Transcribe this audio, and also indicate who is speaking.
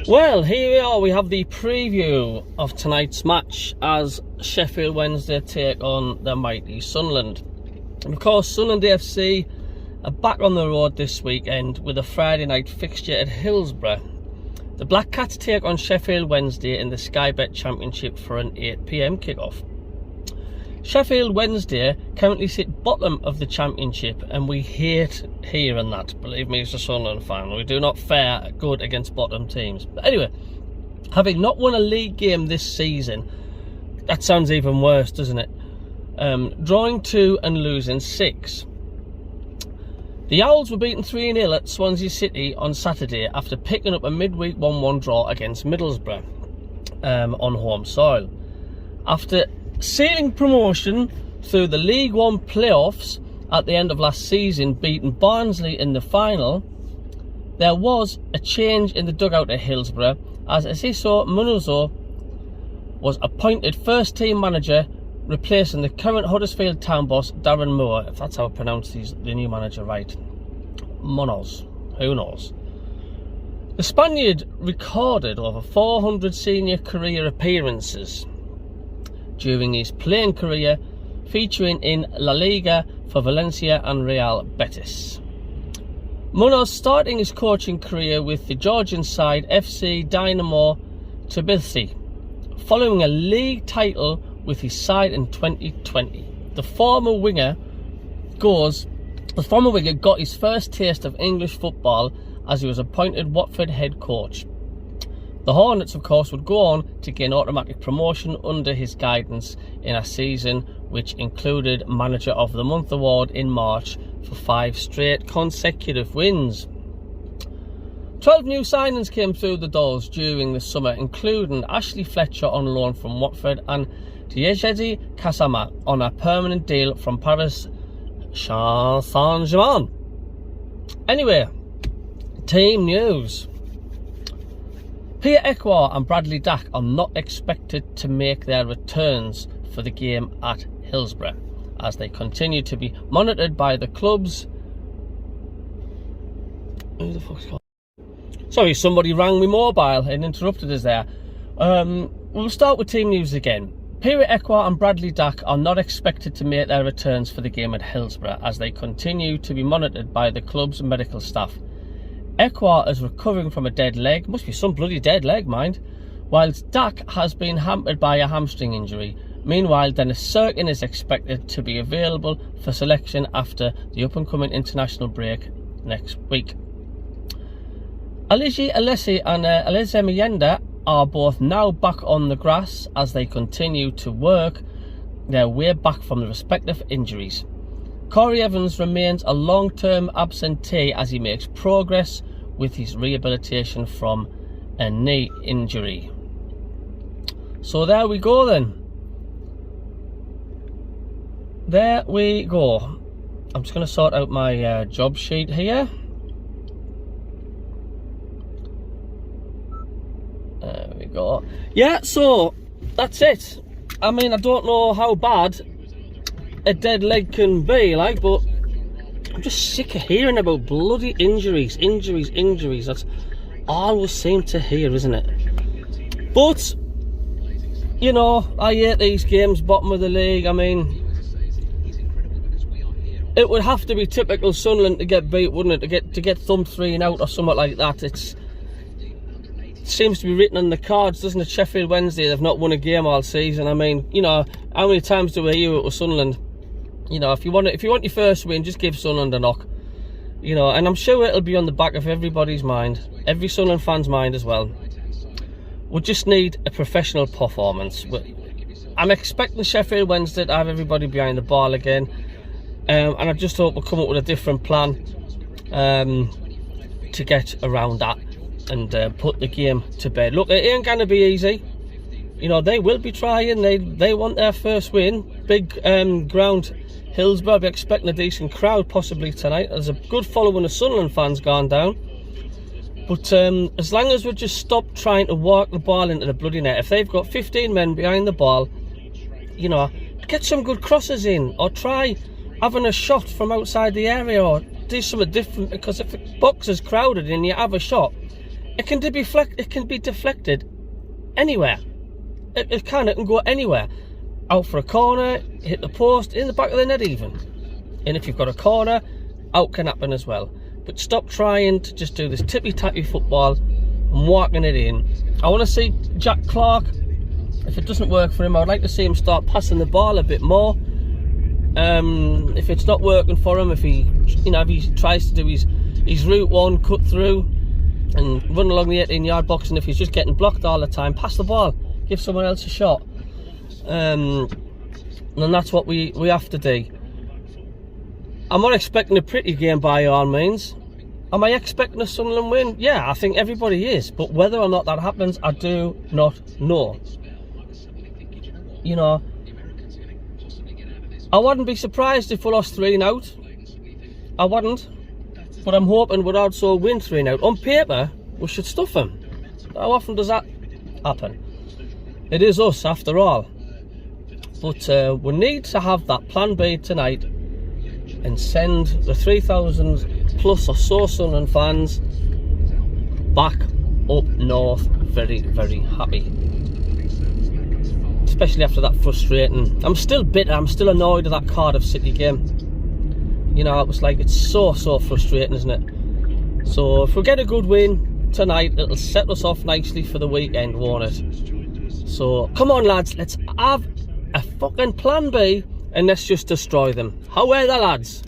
Speaker 1: Well, here we are. We have the preview of tonight's match as Sheffield Wednesday take on the mighty Sunderland. And of course, Sunderland AFC are back on the road this weekend with a Friday night fixture at Hillsborough. The Black Cats take on Sheffield Wednesday in the Sky Bet Championship for an 8 PM kickoff. Sheffield Wednesday currently sit bottom of the Championship, and we hate hearing that. Believe me, as a Sunderland fan, we do not fare good against bottom teams. But anyway, having not won a league game this season, that sounds even worse, doesn't it? Drawing 2 and losing 6. The Owls were beaten 3-0 at Swansea City on Saturday after picking up a midweek 1-1 draw against Middlesbrough on home soil. After sealing promotion through the League One playoffs at the end of last season, beating Barnsley in the final, there was a change in the dugout at Hillsborough as Asiso Munuzo was appointed first team manager, replacing the current Huddersfield Town boss Darren Moore, if that's how I pronounce the new manager right. Munoz, who knows. The Spaniard recorded over 400 senior career appearances during his playing career, featuring in La Liga for Valencia and Real Betis. Munoz starting his coaching career with the Georgian side FC Dynamo Tbilisi, following a league title with his side in 2020. The former winger got his first taste of English football as he was appointed Watford head coach. The Hornets, of course, would go on to gain automatic promotion under his guidance in a season which included Manager of the Month award in March for 5 straight consecutive wins. 12 new signings came through the doors during the summer, including Ashley Fletcher on loan from Watford and Diejedi Kasama on a permanent deal from Paris Saint-Germain. Anyway, team news. Pierre Ekwa and Bradley Dack are not expected to make their returns for the game at Hillsborough as they continue to be monitored by the club's... Who the fuck's called? Sorry, somebody rang me mobile and interrupted us there. We'll start with team news again. Pierre Ekwa and Bradley Dack are not expected to make their returns for the game at Hillsborough as they continue to be monitored by the club's medical staff. Ekwa is recovering from a dead leg, must be some bloody dead leg, mind, whilst Dack has been hampered by a hamstring injury. Meanwhile, Dennis Sirkin is expected to be available for selection after the up-and-coming international break next week. Aligi Alessi and Alize Miyenda are both now back on the grass as they continue to work their way back from the respective injuries. Corey Evans remains a long-term absentee as he makes progress with his rehabilitation from a knee injury. So there we go then. There we go. I'm just going to sort out my job sheet here. There we go. Yeah, so that's it. I mean, I don't know how bad a dead leg can be, like, but I'm just sick of hearing about bloody injuries. That's all we seem to hear, isn't it? But, you know, I hate these games, bottom of the league. I mean, it would have to be typical Sunderland to get beat, wouldn't it? To get thumped 3-0 or something like that. It seems to be written on the cards, doesn't it? Sheffield Wednesday, they've not won a game all season. I mean, you know, how many times do we hear it with Sunderland? You know, if you want your first win, just give Sunderland a knock. You know, and I'm sure it'll be on the back of everybody's mind, every Sunderland fan's mind as well. We just need a professional performance. I'm expecting Sheffield Wednesday to have everybody behind the ball again, and I just hope we'll come up with a different plan to get around that and put the game to bed. Look, it ain't gonna be easy. You know, they will be trying. They want their first win. Big ground, Hillsborough. I'll be expecting a decent crowd possibly tonight. There's a good following of Sunderland fans gone down. But as long as we just stop trying to walk the ball into the bloody net, if they've got 15 men behind the ball, you know, get some good crosses in, or try having a shot from outside the area, or do something different, because if the box is crowded and you have a shot, it can be deflected anywhere. It can go anywhere. Out for a corner, hit the post, in the back of the net even. And if you've got a corner, out can happen as well. But stop trying to just do this tippy-tappy football and walking it in. I want to see Jack Clark. If it doesn't work for him, I would like to see him start passing the ball a bit more. If it's not working for him, if he tries to do his route one, cut through and run along the 18-yard box, and if he's just getting blocked all the time, pass the ball, give someone else a shot. And that's what we have to do. I'm not expecting a pretty game by all means. Am I expecting a Sunderland win? Yeah, I think everybody is. But whether or not that happens, I do not know. You know, I wouldn't be surprised if we lost 3-0. I wouldn't. But I'm hoping we'd also win 3-0. On paper, we should stuff them. How often does that happen? It is us, after all. But we need to have that plan B tonight and send the 3,000 plus or so Sunderland fans back up north very, very happy. Especially after that frustrating... I'm still bitter, I'm still annoyed at that Cardiff City game. You know, it's so frustrating, isn't it? So if we get a good win tonight, it'll set us off nicely for the weekend, won't it? So come on lads, let's have a fucking plan B and let's just destroy them. How are the lads?